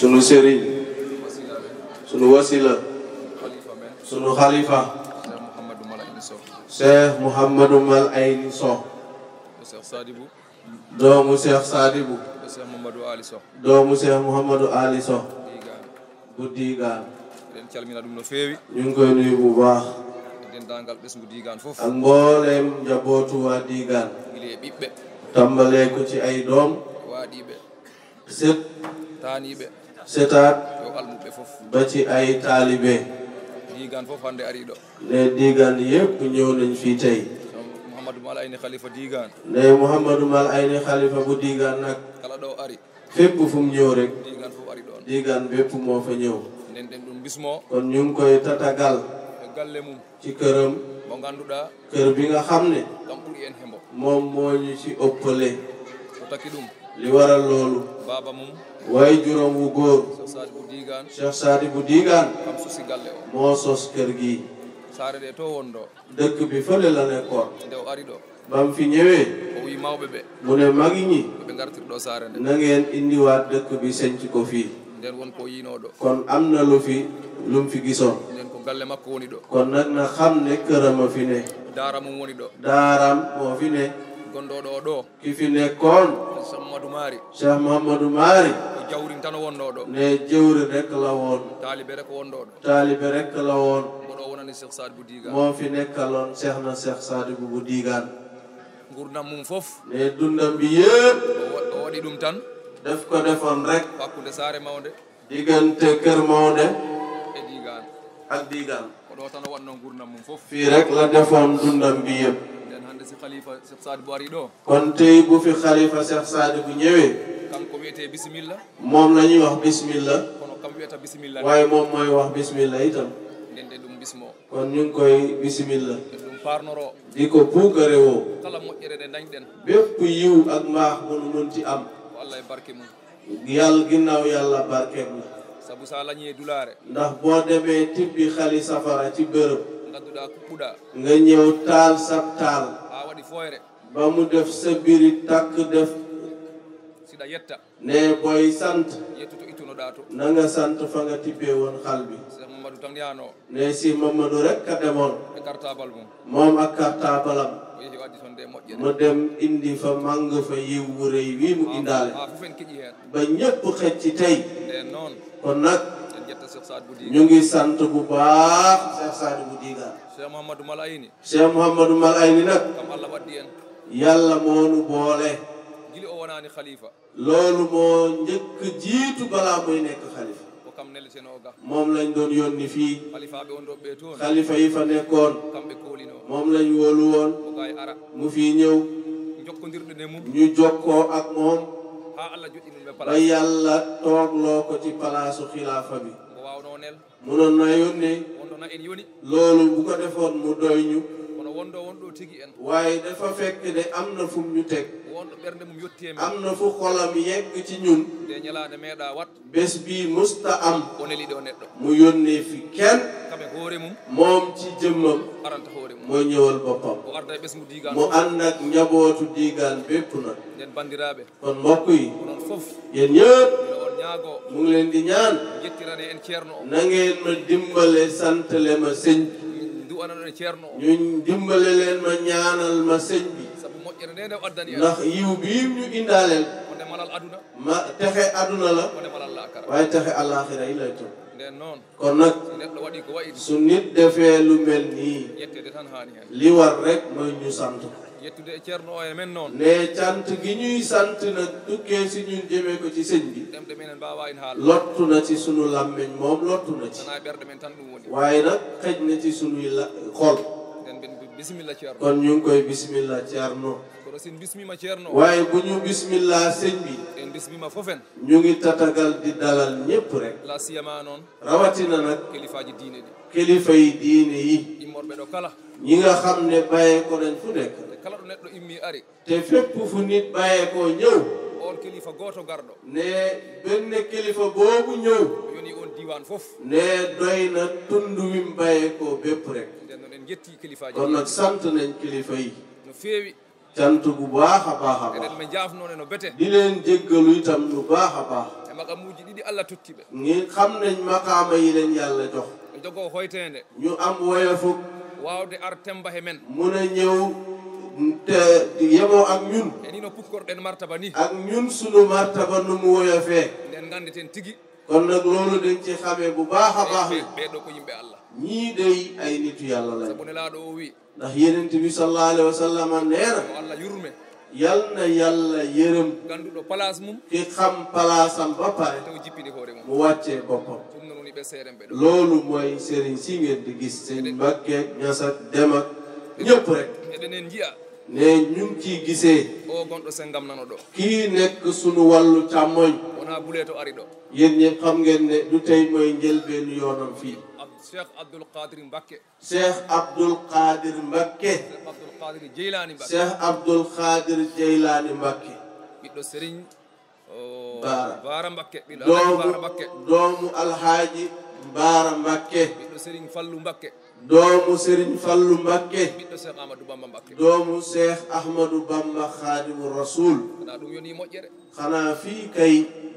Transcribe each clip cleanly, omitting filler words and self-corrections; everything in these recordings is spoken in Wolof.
sunu sëriñ sunu wasila sunu xalifa Cheikh Mouhamadou Mal Ayni Sow doomu Cheikh Sadibou doomu Cheikh Mouhamadou Ali Sow bu Digaan ñu ngi koy nuyu bu baax ak mbooleem njabootu waa Digaan tàmbalee ko ci ay doom setaat ba ci ay taalibe ne Digaan yépp ñëw nañ fii tey ne Mouhamadou Mal Ayni xalifa bu Digaan nag fépp fu mu ñëw rek Digaan bépp moo fa ñëw kon ñu ngi koy tatagal ci këram kër bi nga xam ne moom moo ñu ci ëppale li waral loolu waaye juróom wu góor Cheikh Sadibou Digaan moo sos kër gi dëkk bi fële la nekkoon bam fi ñëwee mu ne magi ñi na ngeen indiwaat dëkk bi senc ko fii kon am na lum fi gisoon kon nag na xam ne këram a fi ne daaram moo fi ne ki fi nekkoon Cheikh Mouhamadou Maari ne jëwri rek la woon taalibe rek la woon moo fi nekkaloon Cheikh Sadibou bu Digaan ne dundam bi yëpp daf ko defoon rek diggante kër Mawnde ak Digaan fii rek la defoon dundam bi yëpp kon tey bu fi xalifa Cheikh Sadibou ñëwee moom la ñuy wax bismillah waaye moom mooy wax bismillah itam kon ñu ngi koy bismillah di ko puukare woo bépp yiw ak mbaax bu nu mun ci am yàlla ginnaaw yàlla barkeem la ndax boo demee tibbi xali safara ci bërëb nga ñëw taal sab taal ba mu def sa biri tàkk def ne booy sant na nga sant fa nga tibbee woon xal bi ne si Mamadou rek ka demoon moom ak kartaabalam mu dem indi fa màng fa yiw wu rëy wii mu indaale ba ñépp xëcc ci tey kon nag ñu ngi sant bu baax Cheikh Sadibou Digaan Cheikh Mouhamadou Mal Ayni nag yàlla moo nu boole loolu moo njëkk jiitu balaa muy nekk xalifa moom lañ doon yónni fii xalifa yi fa nekkoon moom lañ wóolu woon mu fii ñëw ñu jokkoo ak moom ba yàlla toogloo ko ci palaasu xilaafa bi munoon na yónnee loolu bu ko defoon mu doy ñu waaye dafa fekk ne am na fu ñu teg am na fu xolam yegg ci ñun bés bii musta am mu yónnee fi kenn moom ci jëmmam moo ñëwal boppam mu ànd ak njabootu Digaan bépp nag kon mbokk yi yéen ñëpp mu ngi leen di ñaan na ngeen ma dimbale santale ma sëñ ñu dimbale leen ma ñaanal ma sëñ bi ndax yiw bii ñu indaaleel ma texe aduna la waaye texe àllaaxira yi lay toog kon nag su nit defee lu mel nii li war rek mooy ñu sant ne cant gi ñuy sant nag tukkee si ñun jëmee ko ci sëñ bi lottu na ci sunu làmmiñ moom lottu na ci waaye nag xëj na ci sunuy xol kon ñu ngi koy bismillah Ceerno waaye bu ñu bismillah sëñ bi ñu ngi tatagal di dalal ñépp rek rawatina nag kilifa yi diine yi ñi nga xam ne bàyyee ko nañ fu nekk te fépp fu nit bàyyee ko ñëw ne benn kilifa boobu ñëw ne doy na tund wi mu bàyyee ko bépp rek kon nag sant nañ kilifa yi cant bu baax a baax a baax di leen jéggalu itam lu baax a baax e maqamuji ɗiɗi Allah tottiɓe ngi xam nañ maqaama yi leen yàlla jox ɓe jogo hoytede ñu am woyofu wawde ar temba he men mun a ñëw te yemoo ak ñun e ni no pukkorɗen martaba ni ak ñun sunu martaba nu mu woyofee nden gandeten tigui kon nag loolu dañ ci xamee bu baax a baax ɓeɗo ko yimɓe Allah ñii day ay nitu yàlla lañ sabu nelaɗo o wi ndax yenent bi sallallahu alayhi wa sallam nee na ko Allah yurme yal na yàlla yërëm ganduɗo place mum ki xam palaasam ba pare taw jippini hoore mum mu wàccee boppam ɗum noon woni ɓe seeɗen ɓeɗo loolu mooy sëriñ si ngeen di gis sëñ Mbàkke Ñas ak Dem ak ñëpp rek eɗenen jiya ne ñu ngi ciy gisee o gonɗo sengam nano ɗo kii nekk sunu wàllu càmmoñ wona buule to ari ɗo yéen ñëpp xam ngeen ne du tey mooy njëlbeenu yoonam fii Cheikh Abdoul Qadir Mbacké Cheikh Abdoul Qadir Mbacké Cheikh Abdoul Qadir Jeylani Mbacké Cheikh Abdoul Qadir Jeylani Mbacké ɓiɗɗo Serigne Baara Mbacké ɓiɗɗo Alhaji Baara Mbacké doomu Alhaji Baara Mbacké ɓiɗɗo Serigne Fallou Mbacké doomu Serigne Fallou Mbacké ɓiɗɗo Cheikh Ahmadou Bamba Mbacké doomu Cheikh Ahmadou Bamba Khadimu Rasul xanaa ɗum yoni moƴƴere xanaa fii kay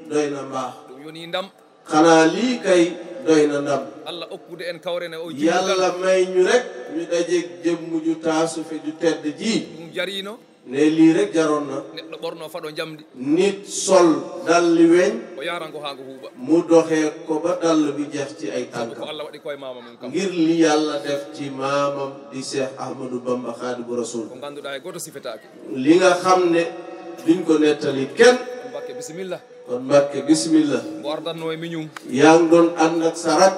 doy na mbaax ɗum yoni ndam xanaa lii kay doy na ndam Allah okkude en kawrene o yàlla may ñu rek ñu dajeeg jëmm ju taasu fi ju tedd ji ɗum jarino ne lii rek jaroon na neɗɗo ɓorno faɗo jamdi nit sol dalli weñ o yarango ha ngo huuɓa mu doxee ko ba dall bi jeex ci ay ko tànkam Allah waɗi koye mama mum kam ngir li yàlla def ci maamam di Cheikh Ahmadou Bamba Khadimu Rasul ko ganduɗa e goto sifetake li nga xam ne duñ ko nettali kenn Mbacké bisimilla kon Mbacké bismillah mbo ardanno e miñum yaa ngi doon ànd ak sa rak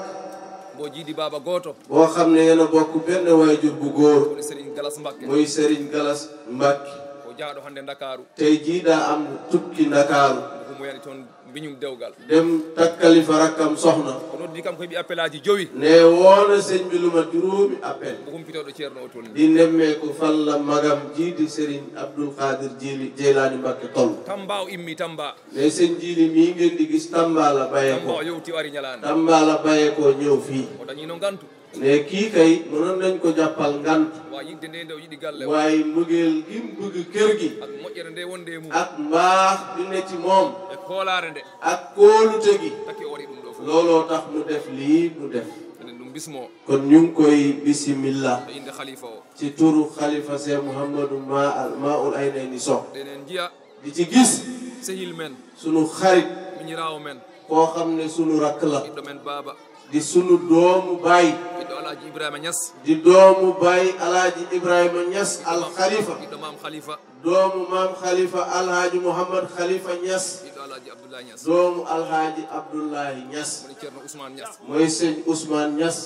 mbo jiidi baba goto boo xam ne yéen a bokk benn waajur bu góor woni Serigne Galas Mbacké muy Serigne Galas Mbacké o jaaɗo hande Dakaru tey jii daa am tukki Ndakaaru ko mo yani toon miñum dewgal dem takkali fa rakkam soxna ko noddi kam ko heeɓi appel aji jowi ne woona sëñ bi lu ma juróomi appel ko humpitoɗo ceerno o tolni di nemmeeku fan la magam ji di Serigne Abdoul Qadir Jeylani Mbacké toll Tamba o immi Tamba ne sëñ Jili mii ngeen di gis Tamba la bayee Tamba ko o yewti o ari ñalande Tamba la bayee ko ñëw fii o dañino gantu ne kii kay mënoon nañ ko jàppal ngant wa yidde nde nde o yiɗi galle o waaye mbëggeel gi mu bëgg kër gi ak moƴƴere nde wonde e mum ak mbaax bi ne ci moom e koolare nde ak kóolute gi takki o waɗi ɗum ɗo fof looloo tax mu def lii mu def enen ɗum bismo kon ñu ngi koy bisimillah e inde khalifa o ci turu xalifa Cheikh Mouhamadou Maoul Aynayni Sow enen jiya di ci gis sehil men sunu xarit miñirawo men koo xam ne sunu rakk la ɓiɗɗo men baba di sunu doomu baay ɓiɗɗo Alhaji Ibrahima Niass di doomu baay Alhaji Ibrahima Niass al Khalifa ɓiɗɗo mam Khalifa doomu maam Khalifa Alhaji Mouhamad Khalifa Niass ɓiɗɗo Alhaji Abdoulaye Niass doomu Alhaji Abdoulahi Niass woni ceerno Ousmane Niass mooy sëñ Ousmane Niass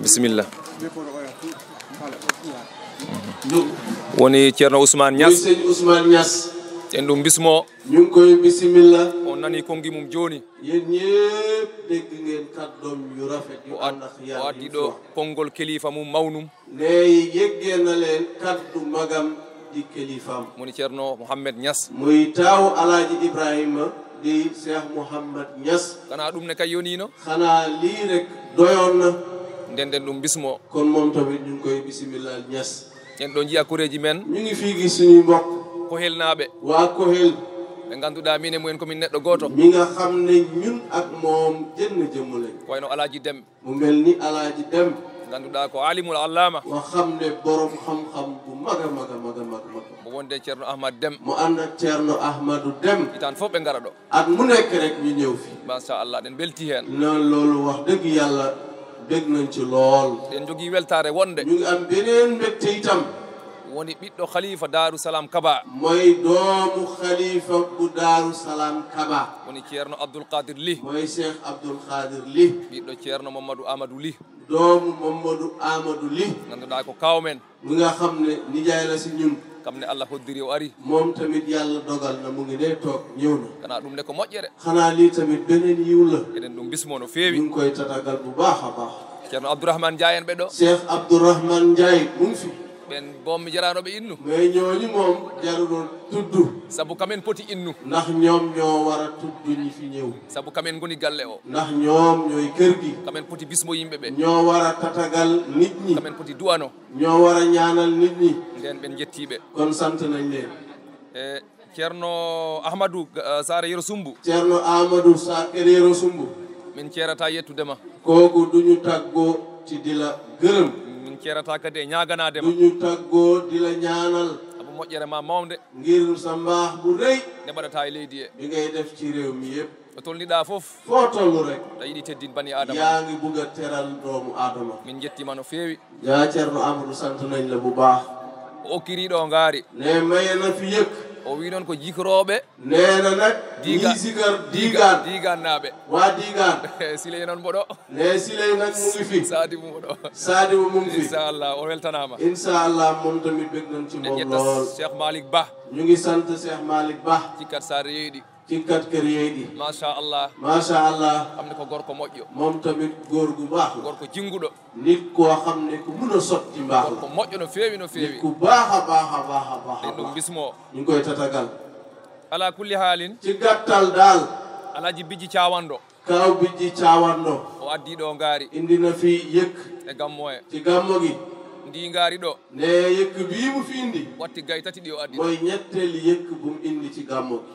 bisimilla woni ceerno Ousmane mooy Niass sëñ Ousmane Niass en ɗum bismo ñu ngi koy bisimilla on nani kongi mum joni yéen ñëpp dégg ngeen kàddoom yu rafet yu ànd ak o yàlla addi ɗo konngol kilifa mum mawnum ne yeggee na leen kaddu magam di kilifaam woni ceerno Mouhamed Niass muy taawu Alhaji Ibrahima di Cheikh Mouhamed Niass kana ɗum ne kay yonino xanaa lii rek doyoon na nden nden ɗum bismo kon moom tamit ñu ngi koy bisimilla Niass en ɗo jiya koreji men ñu ngi fii gis suñuy mbokk ko helnaɓe waa Kohel ɓe ganduɗa min e mumen komin neɗɗo goto mi nga xam ne ñun ak moom jënn jëmm lañ ko wayno Alhaji Dem mu mel ni Alhaji Dem ganduɗa ko alimul allama nga xam ne borom xam-xam bu mag a mag a mag a mag mag mo wonde ceerno Ahmad Dem mu ànd ak Ceerno Ahmadou Dem itan fof ɓe gara ɗo at mu nekk rek ñu ñëw fi machallah ɗen belti hen noonu loolu wax dëgg yàlla bég nañ ci lool ɗen jogui weltare wonde ñu ngi am beneen mbégte itam woni ɓiɗɗo khalifa Darou Salam Kaba mooy doomu xalifa bu Daaru Salaam Kaba woni ceerno Abdoul Qadir Ly mooy Cheikh Abdoul Qadir Ly ɓiɗɗo ceerno Mamadou Amadou Ly doomu Mamadou Amadou Ly ganduɗa ko kawmen mi nga xam ne nijaay la si ñun kam ne Allah hoddiri o ari moom tamit yàlla dogal na mu ngi ne toog ñëw na kana ɗum ne ko moƴƴere xanaa lii tamit beneen yiw la eɗen ɗum bismo no ñu feewi ngi koy tatagal bu baax a baax ceerno Abdourahmane Ndiaye en ɓe ɗo Cheikh Abdourahmane Ndiaye mu ngi fi ɓen bommi jaranoɓe innu mais ñooñu moom jarudoon tudd saabu kamen poti innu ndax ñoom ñoo war a tudd ñi fi ñëw saabu kamen goni galle o ndax ñoom ñooy kër gi kamen poti bismo yimɓe ɓe ñoo war a tatagal nit ñi kamen poti duwano ñoo war a ñaanal nit ñi nden ɓen jettiɓe kon sant nañ leen e ceerno ahmadou sara yero sumbu ceerno amadou sa kereero sumbu min ceerata yettudema kooku duñu tàggoo ci di la gërëm min ceerata kadi e ñaganadema duñu tàggoo di la ñaanal saabu moƴƴere ma mawde ngir sa mbaax bu rëy nde mbaɗata e leydi e bi ngay def ci réew mi yépp o tolniɗa foof foo tollu rek a yiɗi teddin bani adama yaa ngi bugg a teral doomu aadama min jettima no feewi yaa ceerno amadou sant nañ la bu baax o okkiriɗo o ngaari ne maye na fi yëkk o wi noon ko jikoroɓe nee na nag ñii sikar diigaan diigannaɓe waa diigaan siley noon mboɗo ne siley nag mu ngi fi sadibu mboɗo Sadibou mu ngi fi inchallah o weltanama inchallah moom tamit bëgg nañ ci en moom ƴetta lool cheikh malik ba ñu ngi sant Cheikh Malick Ba cikkat sare yeeɗi ci kat kër yeeɗi machallah macha allah kamne ko gorko moƴƴo moom tamit góor gu baax la gorko jinguɗo nit koo xam ne ku mun a sotti mbaax gorko la moƴƴo no feewi no nit feewi ku baax a baax a baax a baax a ɗen ɗum baax bismo ñu ngi koy tatagal ala kulli haalin ci gàttal daal alaji bijji cawanɗo kaw bijji caawando o addi ɗo ngaari indi na fi yëkk e gammo e ci gàmmo gi ndi ngaari ɗo ne yëkk bii mu fi indi watti gay tati ɗi o addi mooy ñetteeli yëkk bu mu indi ci gàmmo gi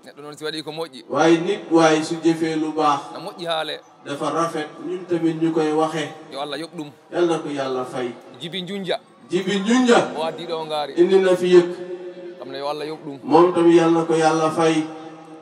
neɗɗo noon si waɗi ko moƴƴi waaye nit waaye su jëfee lu baax no moƴƴi haale dafa rafet ñun tamit ñu koy waxee yo allah yoɓ ɗum yal na ko yàlla fay jibi junja jibi njunja o addi ɗo ngaari indi na fi yëkk kam ne yo allah yoɓ ɗum moom tamit yal na ko yàlla fay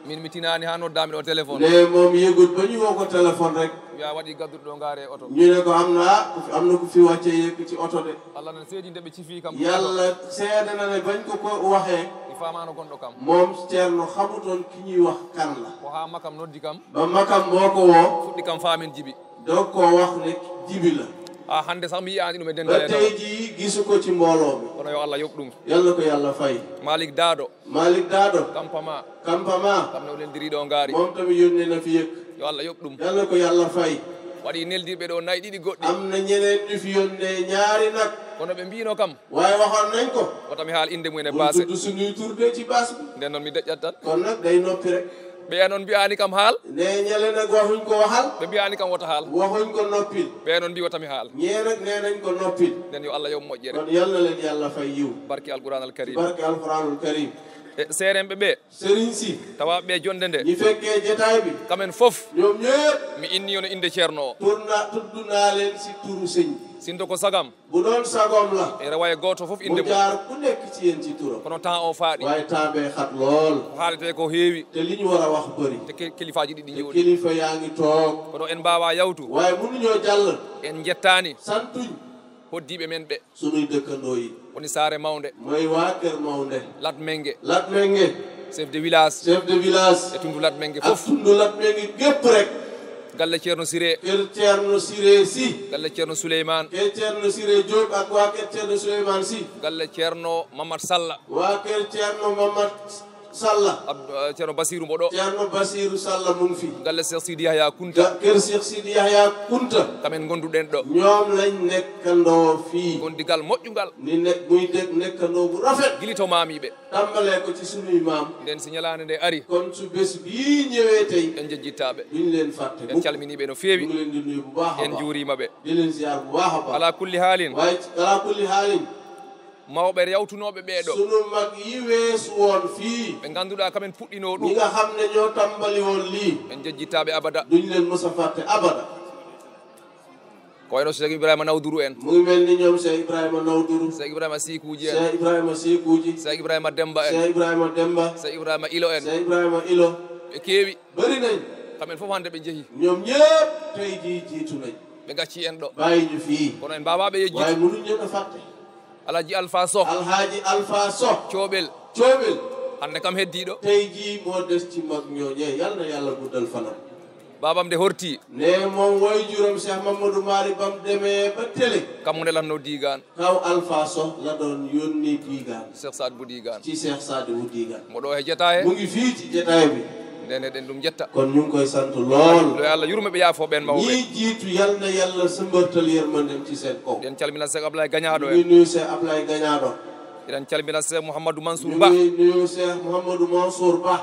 min mi tinani ha noddami ɗo téléphone ne moom yëgut ba ñu woo ko téléphone rek wiya waɗi gadduɗo ɗo ngaari e oto ñu ne ko am na ku fi wàcce yëkk ci oto de allah ne seedi nde ɓe cifi kam yàlla seede na ne bañ ko waxee mi famano gonɗo kam moom ceerno xamutoon ki ñuy wax kan la ko ha makam noddi kam ba makam boo ko woo fuɗɗi kam famin jibi doog koo wax ne jibi la ha hande sax mi yiyani ɗum e ba dendale taw tey jii gisu ko ci mbooloo mi kono yo allah yoɓ ɗum yal na ko yàlla fay malik daado Malick Daado kampama Kampama kam ne o neldiri ɗo ngaari moom tamit yónnee na fi yëkk yo allah yoɓ ɗum yal na ko yàlla fay waɗi neldirɓe ɗo nayi ɗiɗi goɗɗi am na ñeneen ñu fi yónnee ñaari nag kono ɓe mbino kam waaye waxoon nañ ko wotami haal inde mumen e bul baase tudd suñuy tur de ci baas bi nden noon mi deƴƴat tan kon nag day noppi rek ɓeya noon mbiyani kam haal ne ñele nag waxuñ ko waxal ɓe mbiyani kam wota haal waxuñ ko noppil ɓeya noon mbi wotami haal ñee nag nee nañ ko noppil nden yo allah yoɓ moƴƴere kon yal na leen yàlla fay yiw barki alquran al karim barke alquranul karim e seerenɓe ɓe sëriñ si tawa ɓe jonde nde ñi fekkee jotaay bi kamen foof ñoom ñëpp mi inni ono inde ceerno o tudd naa leen si turu sëñ sinto ko sagam bu doon sagom la e rawaye goto foof inde mu mum jaar ku nekk ci yéen ci turam kono temps o faaɗi waaye taabee xat lool ko haalete ko heewi te li ñu war a wax bëri te kilifaji ɗiɗi te jooɗi kilifa yaa ngi toog kono en mbawa yawtu waaye mënuñoo jàll en jettani santuñ hoddiɓe men ɓe sunuy dëkkandoo yi woni saare mawde mooy waa kër Mawnde Latmengue Latmengue chef de village chef de village e tundu Latmengue ak foof tundu Latmengue gépp rek galle ceerno siré kër Ceerno Siré Si galle ceerno souleymane kër Ceerno Siré Diop ak waa kër Ceerno Souleymane Si galle ceerno mamad salla waa kër Ceerno Mamad Salla ceerno basirou mboɗo Ceerno Basiru Salla mu ngi fi galle cheikh sidi yahya kunta kër Cheikh Sidi Yahya Kunta kamen gonduɗen ɗo ñoom lañ nekkandoo fii gondigal moƴƴugal ni nekk muy dégg nekkandoo bu rafet guili to mamiɓe tàmbalee ko ci sunuy maam nden si ñalade nde ari kon su bés bii ñëwee tey en jejjittaɓe duñ leen fàtte en calminiɓe no feewi ñu ngi leen di nuyu bu baax a en baax juurimaɓe di leen ziar bu baax a baax ala kulli haalin waaye ala kulli haalin mawɓe yawtunoɓe ɓeeɗo sunu mag yi weesu woon fii ɓe ganduɗa kamen puɗɗino ñi ɗum nga xam ne ñoo tàmbali woon lii en jejjittaɓe abada duñ leen mos a fàtte abada ko wayno Cheikh Ibrahima Nawduru en mu ngi mel ni ñoom Cheikh Ibrahima Nawduru Cheikh Ibrahima Sikuji en Cheikh Ibrahima Sikuji Cheikh Ibrahima Demba en Cheikh Ibrahima Demba Cheikh Ibrahima Ilo en Cheikh Ibrahima Ilo ɓe keewi bëri nañ kamen fof hande ɓe jeehi ñoom ñëpp tey jii jiitu nañ ɓe gacci en ɗo bàyyi ñu fii kono en mbawaɓe waaye yejjit mënuñ leen a fàtte alaji alpha soh alhaaji Alpha Soh cooɓel Coobel hande kam heddiɗo tey jii moo des ci mag ñooñee yal na yàlla guddal fanam babam de horti ne moom way juróom Cheikh Mamadou Mari bam demee ba télé kammu nelatno digan kaw Alpha Soh la doon yónni diigaan Cheikh Saad Bou digan ci Cheikh Sadibou diigaan moɗo he jeta he mu ngi fii ci jotaay bi ndene ɗen ɗum jetta kon ñu ngi koy sant lool yo Allah yurma ɓe yaafo ɓen mawɓe ñii jiitu yal na yàlla sëmbartal yërmandem ci seen kaw ɗen calmina Cheikh Abdoulaye Gagnaɗo ñu en nuyu Cheikh Ablaye Gagnaɗo eɗen calmina Cheikh Mouhamadou Mansour ñu Ba ngi nuyu Cheikh Mouhamadou Mansour Ba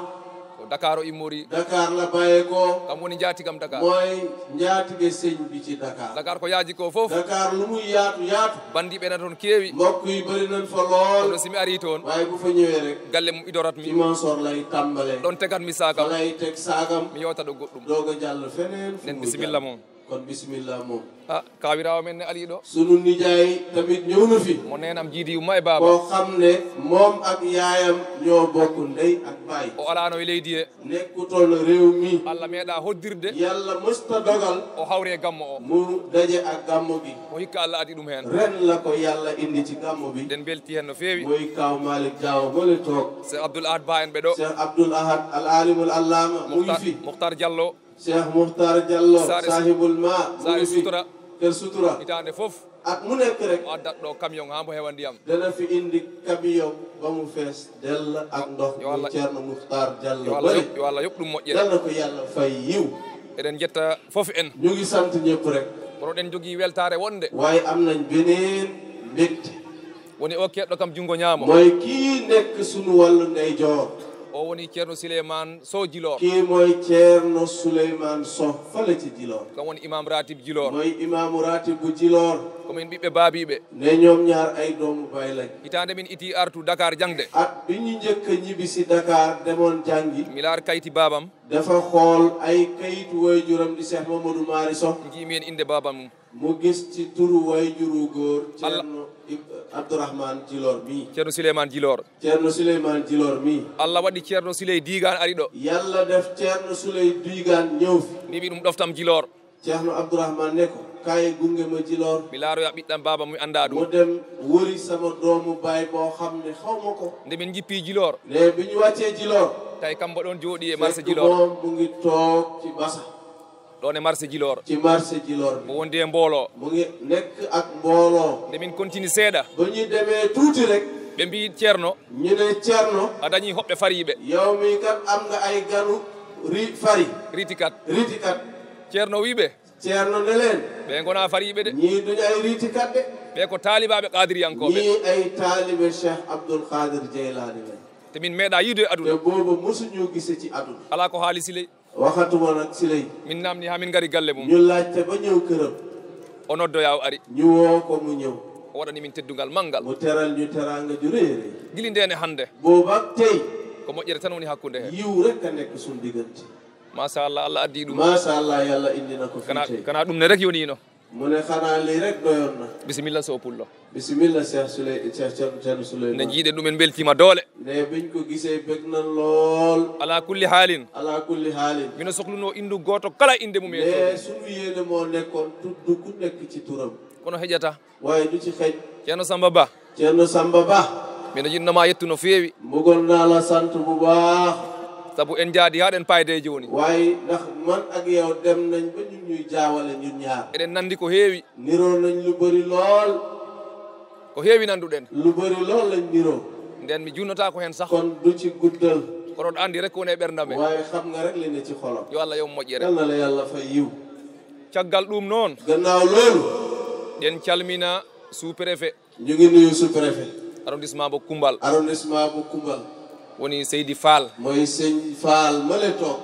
ko Dakar o immori Dakar la bàyyee ko kam woni jaatigam Dakar mooy njaatige sëñ bi ci Dakar Dakar ko yaaji ko fof Dakar lu muy yaatu yaatu bandiɓe na toon keewi mbokk yi bëri nañ fa lool kono simi ari toon waaye bu fa ñëwee rek galle mum idorat ci mi Mansour lay tàmbale ɗon tegat mi fa sakam lay teg saagam mi yewta ɗo goɗɗum doog a jàll feneen fu nen muy bisimilla jàll. moom kon bismillah moom kawirawo men ne ali ɗo sunu nijaay tamit ñëw na fi mo nenam jiidi yumma e baba koo xam ne moom ak yaayam ñoo bokk ndey ak baay o alano e leydi he nekkutoon réew mi Allah meeɗa hoddirde yàlla mësta dogal o hawre gammo o mu daje ak gàmmo gi o hikka Allah adi ɗum hen ren la ko yàlla indi ci gàmmo bi nden belti hen no feewi mooy kaw Malick Diaw ma le toog Cheikh Abdoul Ahad Ba en ɓe ɗo Cheikh Abdoul Ahad al alimul allama mu ngi fi Mokhtar Diallo Cheikh Mukhtar Diallo Sare sahibul ma mu Sare ngi fi Sutura kër Sutura hitande foof at mu nekk rek o addat ɗo camion ha mbo hewa ndiyam dana fi indi camion ba mu fees dell ak ndox yo mu Allah- Ceerno Mukhtar Diallo yo Allah bari yo Allah yoɓ ɗum moƴƴere yal na ko yàlla fay yiw eɗen jetta foof en ñu ngi sant ñëpp rek kono ɗen jogui weltare wonde waaye am nañ beneen mbégte woni o keɗɗo kam jungo ñaamo mooy kii nekk sunu wàllu ndeyjoor o woni ceerno Souleymane Sow Djilor kii mooy Ceerno Souleymane Sow fale ci Djilor kam woni imam ratib Djilor mooy imaamu ratib bu Djilor komin ɓiɓɓe baabiɓe ne ñoom ñaar ay doomu baay lañ hitande min iti artu Dakar jangde at bi ñu njëkk a ñibbi si Dakar demoon jàngi mi laar kayti babam dafa xool ay kayitu waajuram di Cheikh Mamadou Mari Sow jiimi hen inde babam mum mu gis ci turu waajuru góor Ceerno Abdourahmane Djilor mi ceerno Souleymane Djilor Ceerno Souleymane Djilor mi Allah waɗi ceerno Souley digan ari ɗo yàlla def Ceerno Souley Digaan ñëw fi mbimi ɗum ɗoftam Djilor Ceerno Abdourahmane ne ko kaay gunge ma Djilor mi laaroya ɓiɗɗam baba mi anda mu ɗum dem wëri sama doomu baay boo xam ne xaw ma ko nde min jippi Djilor ne bi ñu wàccee Djilor tawi kambo ɗon jooɗi e marché fekk Djilor moom mu ngi toog ci basa ɗon e marché Djilor ci marché Djilor mo wondi e mboolo mu ngi nekk ak mbooloo nde min continue seeɗa ba ñu demee tuuti rek ɓe mbi ceerno ñu ne Ceerno a dañi hoɓɓe fariɓe yow mi kat am nga ay ganu fari ritikat ritikat ceerno wiɓe Ceerno ne leen ɓe gona fariɓe de ñii duñu ay ritikat de ɓe ko taalibaɓe qadiriyankoɓe ñii ay taalibe Cheikh Abdoul Qadir Jeylaani lañ te min meeɗa yiide e te aduna booba mosuñu gise ci aduna ala ko haali Siley waxatuma nag si lay min namni ha min gari galle mum ñu laajte ba ñëw këram o noddoya o ari ñu woo ko mu ñëw o waɗani min teddugal manggal mu teral ñu teraanga ju rëy rëy guili ndene hande booba tey ko moƴƴere tan woni hakkude he yiw rek a nekk suñ diggante machallah Allah addi ɗum macha allah yàlla indi na ko fii tey kana ɗum ne rek yonino mu ne xanaa lii rek doyoon na bisimilla Sow Pullo bisimilla Cheikh Ceerno ne Souleymane jiiɗen ɗumen beltima doole ne biñ ko gisee bég na lool ala kulli haalin ala kulli haalin mino sohluno indu goto kala inde mum e ne sunu yéene moo nekkoon tudd ku nekk ci turam kono heƴata waaye du ci xëj ceerno Samba Ba Ceerno Samba Ba mino jinnoma yettu no feewi mbugon naa la sant bu baax saabu en jaadi haɗen payde joni waaye ndax man ak yow dem nañ ba ñun ñuy jaawale ñun ñaar eɗen nandi ko heewi niroo nañ lu bëri lool ko heewi nanduɗen lu bëri lool lañ niroo nden mi junnata ko hen sah kon du ci guddal kono ɗo andi rek woni e ɓerdam e waaye xam nga rek li ne ci xolam yo Allah yom moƴƴere yal na la yàlla fay yiw caggal ɗum noon gannaaw loolu ɗen calmina sous préfet ñu ngi nuyu sous-préfet arrondissement bo Koumbal arrondissement bu Koumbal woni Seydi Fall mooy sëñ Fall ma le toog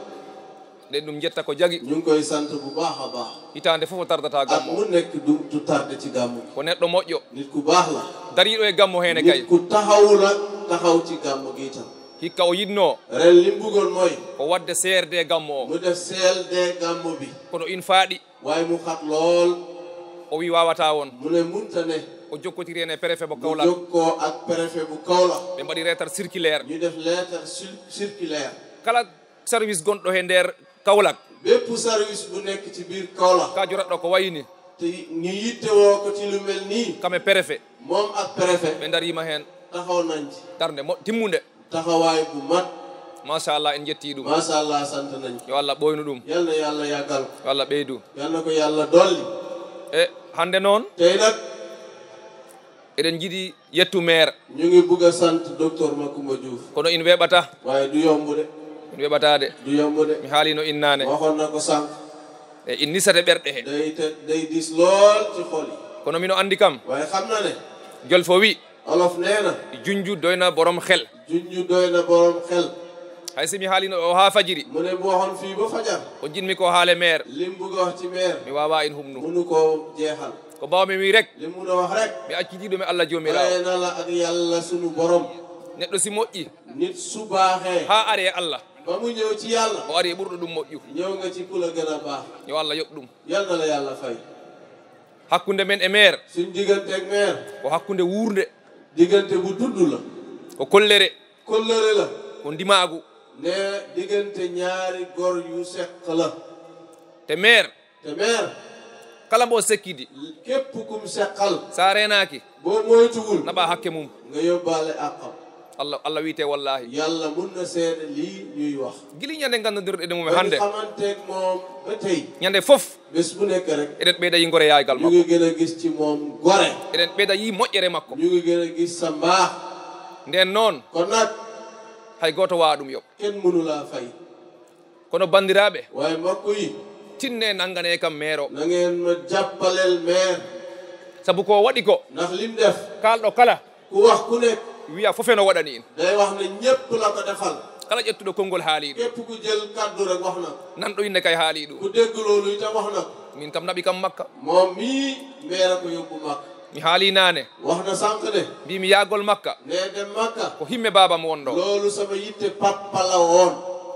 nden ɗum jetta ko jagui ñu ngi koy sant bu baax a baax hitande foof o tardata at gammo mu nekk du tardé ci gàmmu gi ko neɗɗo moƴƴo nit ku baax la dariɗo e gammo hene kay nit ku taxaw la taxaw ci gàmmu gi itam hikka o yidno ren li mu bëggoon mooy ko wadde CRD gammo o mu def CLD gàmmu bi kono in faaɗi waaye mu xat lool o wi wawata won mu ne munta ne o jokkotiri hen e préfet bo mu Kaolack jokkoo ak préfet bu Kaolack ɓe mbaɗi lettre circulaire ñu def lettre circulaire kala service gonɗo he nder Kaolack bépp service bu nekk ci biir Kaolack ka joratɗo ko wayni te ñu yitte woo ko ci lu mel nii kame préfet moom ak préfet ɓe darima hen taxaw nañ ci darde timmude taxawaay bu mat machallah en jetti ɗum macha allah sant nañ yo Allah ɓoynu ɗum yal na yàlla yàggal ko yo Allah ɓeydu yal na ko yàlla dolli e hande noon tey nag eɗen jiiɗi yettu maire ñu ngi bugg a sant docteur Macoumba Diouf kono in weɓata waaye du yomb de ɗum weɓatade du yomb de mi haalino innane waxoon na ko sànq e in nisate ɓerɗe he day dis lool ci xol yi kono mino andi kam waaye xam na ne jol fo wi olof nee na junju doyna borom xel junju doy na borom xel hay si mi haalino o ha fajiri mu ne bu waxoon fii ba fajar ko jinmi ko haale maire lim bëgg a wax ci maire mi wawa in humnu munu koo jeexal ko bawmi wi rek li mun a wax rek mi accitiɗo mi Allah jomirawo waaye na la ak yàlla sunu borom neɗɗo si moƴƴi nit su baaxee ha ari e Allah ba mu ñëw ci yàlla o ari e ɓurɗo ɗum moƴƴu ñëw nga ci ku la gën a baax yo Allah yoɓ ɗum yal na la yàlla fay hakkunde men e maire suñ digganteeg maire ko hakkunde wuurde diggante bu dudd la ko kollere kollëre la ko ndimagu ne diggante ñaari gor yu seq la te maire te maire kala mbo sekkidi képp kum seqal sa renaki boo moytuwul naɓa hakke mum nga yóbbaale àqam Allah wiite wallahi yàlla mun na seede lii ñuy wax guili ñande gandodirɗe mum e ba ñu hande xamanteeg moom ba tey ñande foof bés bu nekk rek eɗen ɓeyda yi gore yaygal ñu makko ngi gën a gis ci moom gore eɗen ɓeyda yi moƴƴere makko ñu ngi gën a gis sa mbaax nden noon kon nag hay goto wawa ɗum yoɓ kenn mënu laa fay kono bandiraɓe waaye mbokk yi tinne nangane kam maire o na ngeen ma jàppaleel maire saabu ko waɗi ko ndax lim def kalɗo kala ku wax ku nekk wiya fof eno waɗani in day wax ne ñépp la ko defal kala ƴettuɗo konngol haaliɗo képp ku jël kaddu rek wax na nanɗo inne kay haali ɗum ku dégg loolu itam wax na min kam naɓi kam makka moom mii maire ko yóbbu makka mi haali nane wax na sànq ne mbimi yaagol makka ne dem makka ko himme babam wonɗo loolu sama yitte pappa la woon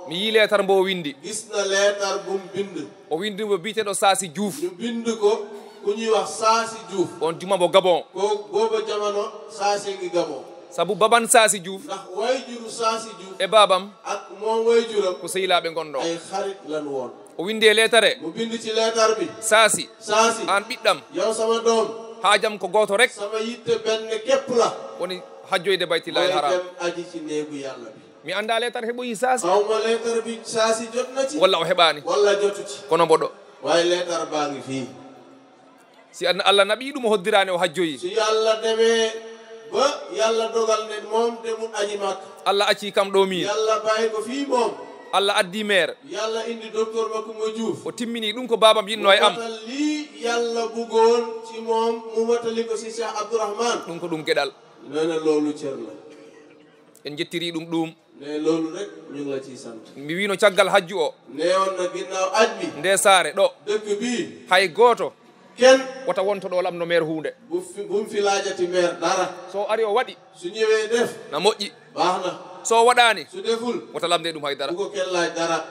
mi yi leetar mbo windi gis na leetar bu mu bind o windi mo biteɗo Saasi Diouf ñu bind ko ku ñuy wax Saasi Diouf on juma mo Gabon ko booba jamono Saasi ngi Gabon sabu baban Saasi Diouf ndax wayjuru Saasi Diouf e babam ak moom wayjuram ko sehilaɓe gonɗo ay xarit lan woon o windi e leetare mu bind ci leetar bi Saasi Saasi an ɓiɗɗam yow sama doom haajam ko goto rek sama yitte benn képp la woni hajjoyde baytillahi mooy haram dem aji ci néegu yàlla bi mi anda leetar heɓoyi Saasi xaw ma leetar bi Saasi jot na ci walla o heɓani walla jotu ci kono mboɗo waaye leetar baa ngi fii si Allah naɓi ɗum o hoddirani o hajjoyi su yàlla demee ba yàlla dogal ne moom demul aji makka Allah acci kam ɗo min yàlla bàyyi ko fii moom Allah addi maire yàlla indi docteur Macoumba Diouf o timmini ɗum ko babam yinno e am matal lii yàlla bëggoon ci moom mu matali ko si Cheikh Abdourahmane ɗum ko ɗum gueɗal nee na loolu cër la en jettiri ɗum ɗum ne loolu rek ñu ngi la ciy sant mi wino caggal hajju o neewoon na ginnaaw aj bi nde saare ɗo dëkk bii hay goto kenn wota wonto ɗo lamno maire hunde bu mu fi laajati maire dara so ari o waɗi su ñëwee def na moƴƴi baax na so waɗani su deful wota lamde ɗum haydara bu ko kenn laaj dara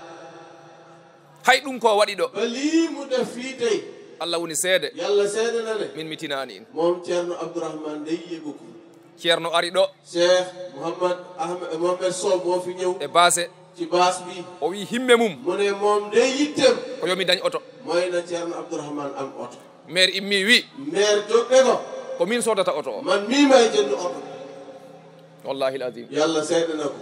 hay ɗum ko waɗi ɗo ba lii mu def fii tey Allah woni seede yàlla seede na ne min mi tinani in moom Ceerno Abdourahmane day yëgu ko ceerno ari ɗo Cheikh Mohamed Sow moo fi ñëw e baase ci baas bi o wi himme mum mu ne moom day yittem ko yomi dañ oto mooy na Ceerno Abdourahmane am oto maire immi wi maire jógde ko ko min sodata oto o man mii may jënd oto wallahi l azim yàlla seede na ko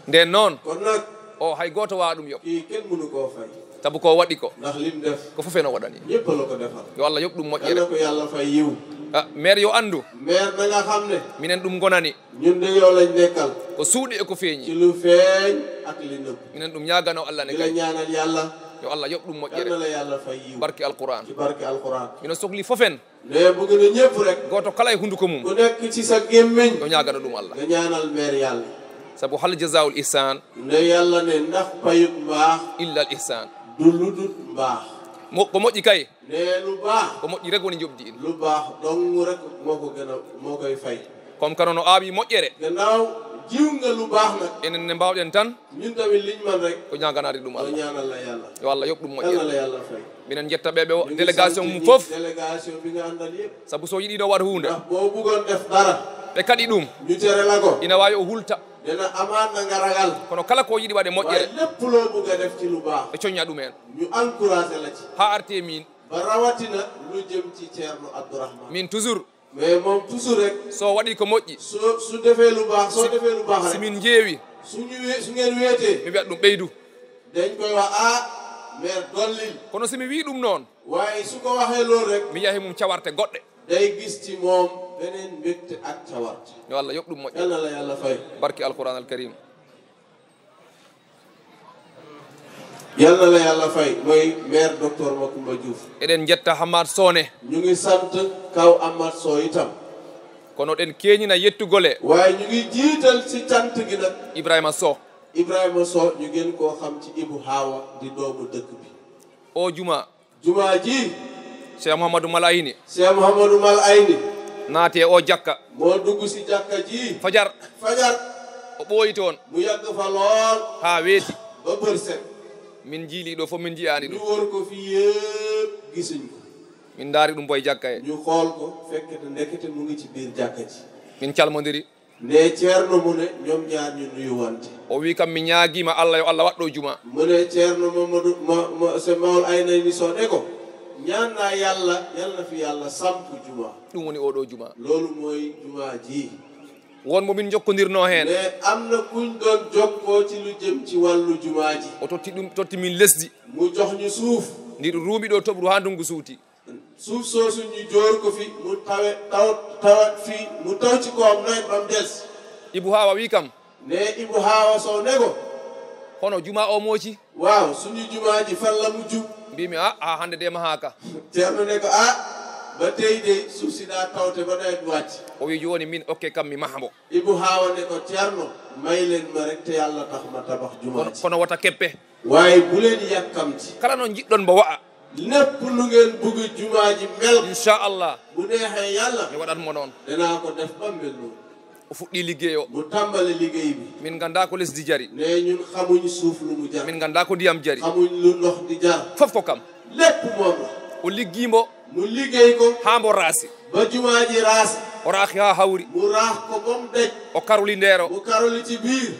nden noon kon nag o hay goto wawa ɗum yoɓ kii kenn mënu koo fay saabu ko waɗi ko ndax lim def ko fof eno waɗani ñëpp la ko defal yo Allah yoɓ ɗum yal moƴƴere na ko yàlla fay yiw maire yo andu maire na nga xam ne minen ɗum gonani ñun de yow lañ nekkal ko suuɗi e ko ci feeñi lu feeñ ak li nëbb minen ɗum ñagano Allah ne di la kay ñaanal yàlla yo Allah yoɓ ɗum yal moƴƴere na la yàlla fay yiw barke alquran ci barke alquran mino sohli fofen ne bëgg na ñëpp rek goto kala e hunduko mum ku nekk ci sa gémmiñ yo ñagano ɗum Allah nga ñaanal maire yàlla saabu hal jazaul ihsan ne yàlla ne ndax payut mbaax illa al ihsan du lu dul mbaax ko moƴƴi kay ne lu baax ko moƴƴi rek woni jobdi in lu baax dong rek moo ko gën a moo koy fay comme kano no aawi moƴƴere gannaaw jiw nga lu baax nag enen ne mbawɗen tan ñun tamit liñ man rek ko ñaganade ɗum ko Allah ñaanal la yàlla yo Allah yoɓ ɗum yal na moƴƴere la yàlla fay minen jetta ɓeɓe ñu ngi délégation sant mum ñi foof délégation bi nga àndal yëpp saabu so yiɗiɗo waɗ hunde ndax boo bëggoon def dara ɓe kaɗi ɗum ñu tere la ko ina wawi o hulta dina amaat na nga ragal kono kala ko yiɗi waɗe moƴƴere waaye lépp loo bëgg a def ci lu baax ɓe coñña ɗumen ñu encouragé la ci ha arte min ba rawatina lu jëm ci Ceerno Abdourahmane min toujours mais moom toujours rek so waɗi ko moƴƴi su defee lu baax soo defee lu baax rek simin jeewi su ngeen weetee mi wiyat ɗum ɓeydu dañ koy wax maire dollil kono somi wi ɗum noon waaye su ko waxee loolu rek mi yahi mum cawarte goɗɗe day gis ci moom beneen mbégte ak cawarte yo Allah yoɓ ɗum moƴƴere yal na la yàlla fay barke alquran al karim yàlla la yàlla fay mooy maire docteur Macoumba Diouf eɗen jetta Hamad Sone ñu ngi sant kaw Amath Sow itam kono ɗen keñina yettugole waaye ñu ngi jiital ci cant gi nag Ibrahima Sow Ibrahima Sow ñu gën koo xam ci Ibou Hawa di doomu dëkk bi o juma ji Cheikh Mouhamadou Mal Ayni Cheikh Mouhamadou Mal Ayni naate o jakka moo dugg ci jàkka ji fajar o ɓooyi toon mu yàgg fa lool ha weeti ba bër set min jiili ɗo fof min jiyani ñu ɗum wër ko fi yëpp gisuñ ko min daari ɗum boye jakka e ñu xool ko fekkete ndekete mu ngi ci biir jàkka ji min calmodiri ne Ceerno mu ne ñoom ñaar ñu nuyu wante o wi kam mi ñaaguima Allah yo Allah waɗɗo juma mu ne Ceerno Mamadou se Mawol Aynayni Sow ne ko ñaan naa yàlla fi yàlla samp juma ɗum woni oɗo juma loolu mooy juma ji wonmo min jokkodirno hen mais am na kuñ doon jokkoo ci lu jëm ci wàllu juma ji o totti min lesdi mu jox ñu suuf ndi ɗum ruumi ɗo toɓru ha ndungu suuti suuf soosu ñu joor ko fi mu tawat fii mu taw ci kawam nawet bam des Ibou Hawa wi kam ne Ibou Hawa Sow ne ko hono juma o mooci waaw suñu juma ji fan la mujj mbimi ha hande de mahaka Ceerno ne ko ba tey de suuf si daa tawte ba nawet wàcc o wi joni min okke kam mi mahamo Ibou Hawa ne ko Ceerno may leen ma rek te yàlla tax ma tabax juma ji kono wata keppe waaye bu leen yàkkamti kala no jiɗɗon mbo wa'a lépp lu ngeen bëgg juma ji mel inchallah bu neexee yàlla mi waɗatmo noon danaa ko def ba mel noonu o fuɗɗi liggey o mu tàmbale liggéey bi min ganda ko lesdi jari ne ñun xamuñ suuf lu mu jar min ganda ko ndiyam jari xamuñ lu ndox di jar fof ko kam lépp moom la o liggimo mu liggéey ko ha mbo raasi ba juma ji raas o raaki ha hawri mu raax ko ba mu dej o karoli ndeero mu karoli ci biir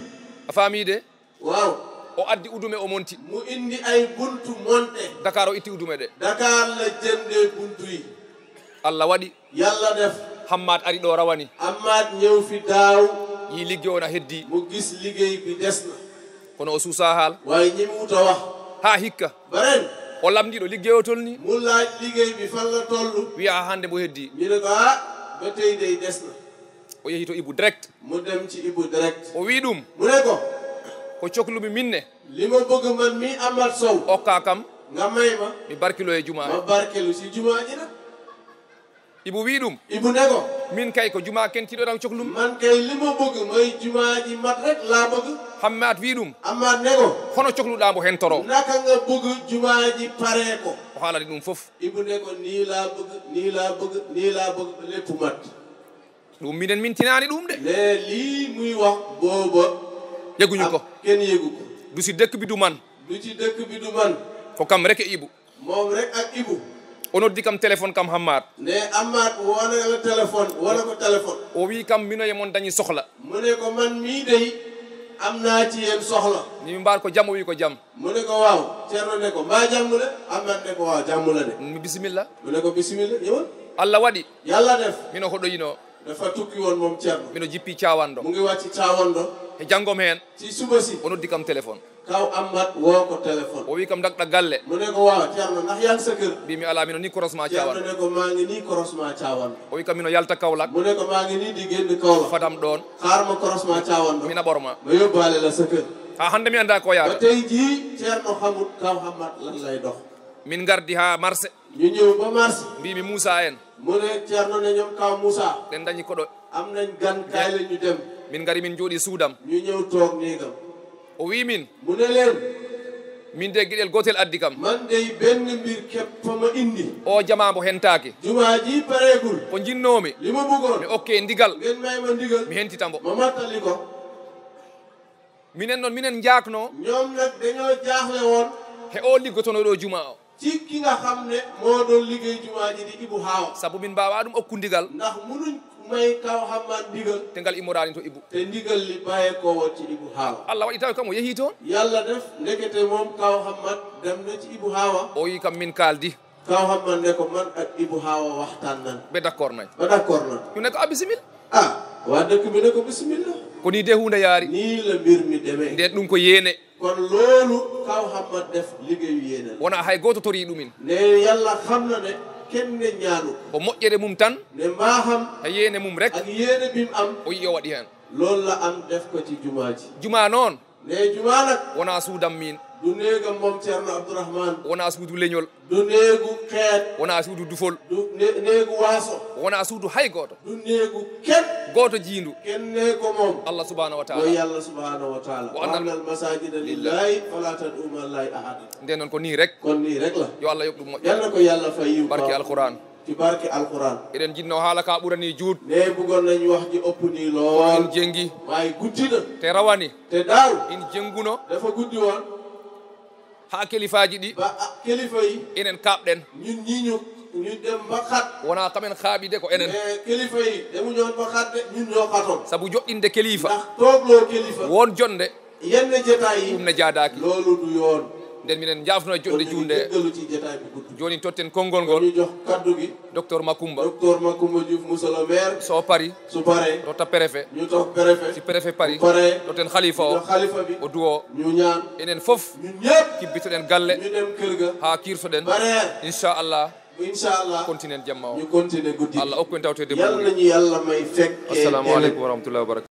a faami de waaw o addi udume o monti mu indi ay buntu monte Dakar o itti udume ɗe Dakar la jëndee buntu yi Allah waɗi yàlla def Hammat ari ɗo rawani Amath ñëw fi daaw yi liggey ona heddi mu gis liggéey bi des na kono o suusa haal waaye ñi mu wuta wax ha hikka ba ren o lamdiɗo liggey o tolni mu laaj liggéey bi fan la toll wiya hande mo heddi ñu ne ko ba tey day des na o yehi to Ibou direct mu dem ci Ibou direct o wi ɗum mu ne ko cohlumi minne li ma bëgg man mi Amath Sow okka kam nga may ma mi barkilo e juma ma barkelu si juma ji nag Ibou wi ɗum Ibou ne ko min kay ko juma kentiɗo tan cohlumi man kay li ma bëgg mooy juma ji mat rek laa bëgg Hammat wi ɗum Amath ne ko hono cohluɗamo hen toro naka nga bëgg juma ji paree ko o haalani ɗum foof Ibou ne ko nii laa bëgg lépp mat ɗum minen min tinani ɗum de ne lii muy wax booba yeguñu ko kenn yegu ko du si dëkk bi du man du ci dëkk bi du man ko kam rek e Ibou moom rek ak Ibou o noddi kam téléphone kam Hammat ne Amath wona la téléphone wala ko téléphone o wi kam mino e mon dañi sohla mu ne ko man mii dey am naa ci yéen soxla ni mbaar ko jam o wi ko jam mu ne ko waaw Ceerno ne ko mbaa jàmm la Amath ne ko waaw jàmm la de mi bisimilla mu ne ko bisimilla ñëwal Allah waɗi yàlla def mino hoɗoyino dafa tukki woon moom Ceerno mino jippi cawanɗo mu ngi wàcc Caawondo e janggom hen ci suba si o noddi kam téléphone kaw Amath woo ko téléphone o wi kam dakɗa galle mu ne ko waaw Ceerno ndax yaa ngi sa kër mbimi ala mino ni croisement Ceerno cawanɗo ne ko maa ngi nii croisement Caawondo o wi kam mino yalta Kaolack mu ne ko maa ngi nii di génn Kaolack fadam ɗon xaar ma croisement Caawondo mina ɓorma ma yóbbaale la sa kër ha hande mi anda ko ba yaata tey jii Ceerno xamul kaw Amath lan lay dox min gardi ha marché ñu ñëw ba mars mbimi Moussa en mu ne Ceerno ne ñoom kaw Moussa ɗen dañi koɗo am nañ gan kaay la ñu dem min gari min jooɗi suudam ñu ñëw toog néegam o wi min mu ne leen min de gueɗel gotel addi kam man dey benn mbir képp fa ma indi o jamambo hentaki jumaa ji pareegul ko jinnomi li ma bëggoon mi okke ndigal ngeen may ma ndigal mi hentitambo ma mattali ko minen noon minen jakno ñoom nag dañoo jaaxle woon he o liggotono ɗo juma o ci ki nga xam ne moo doon liggéey jumaa ji di Ibou Hawa saabu min mbawa ɗum okku ndigal ndax munuñ may kaw Hammat ndigal te ngal immorani to Ibou te ndigal li bàyyee ko woon ci Ibou Hawa Allah waɗi tawi kam o yeehi toon yàlla def ndekete moom kaw Hammat dem na ci Ibou Hawa o wi kam min kaldi kaw Hammat ne ko man ak Ibou Hawa waxtaan nan ɓe d' accord nayi ba d'accord nan ñu ne ko a bisimilla waa dëkk bi ne ko bisimilla ko ni de hunde yaari nii la mbir mi demee nden ɗum ko yeene kon loolu kaw Hammat def liggéeyu yéene la wona hay goto tori ɗumin ne yàlla xam na ne kenn ne ñaanu ko moƴƴere mum tan ne mbaaxam e yeene mum rek ak yéene bi mu am o yi o waɗi hen loolu la am def ko ci jumaa ji juma noon ne jumaa nag wona suudam min du néegam moom Ceerno Abdourahmane wona suudu leñol du néegu xeet wona suudu dufol du néegu waaso wona suudu hay goto du néegu kenn goto jiindu kenn nee ko moom allah subhanahu wa mooy taala yàlla subhanahu wa taala Wa wa anna anna al masajida lillahi fala tad'u ma'a allahi ahada nden noon ko ni rek kon nii rek la yo allah yoɓ ɗum moƴƴa yal na ko yàlla fay yiw barke alquran ci barke alquran eɗen jinno haala ka ɓurani juut ne bëggoon nañu wax ji ëpp nii en lool jengi waaye guddi na te rawani te daaw en jenguno dafa guddi woon ha kelifaji ɗi ba kilifa yi enen kaɓɗen ñun ñi ñu dem ba xat wona kamen haaɓide ko enen mais kilifa yi demu ñoon ba xat de ñun ñoo xatoon saabu joɗɗinde kelifa ndax toogloo kilifa won jonde yenn jotaay yi ɗum ne jaadaki loolu du yoon nden minen jafno e jonde junde jéggalu ci jotaay bi gudd joni totten konngol ngol ñu jox kaddu gi docteur Macoumba docteur Macoumba Diouf monsieur le maire so pari su paree rotta préfet ñu toog préfet si préfet pari paree totten khalifa o jox xalifa bi o duwo ñu ñaan enen fof ñun ñëpp kibbitoɗen galle ñu dem kër ga ha kirtoɗen bareer inchallah inchallah continuen jamma o ñu continuer guddi allah hokku en tawtede yàlla nañu yàlla may fekk assalamu aleykum wa rahmatullahi wa barakatuh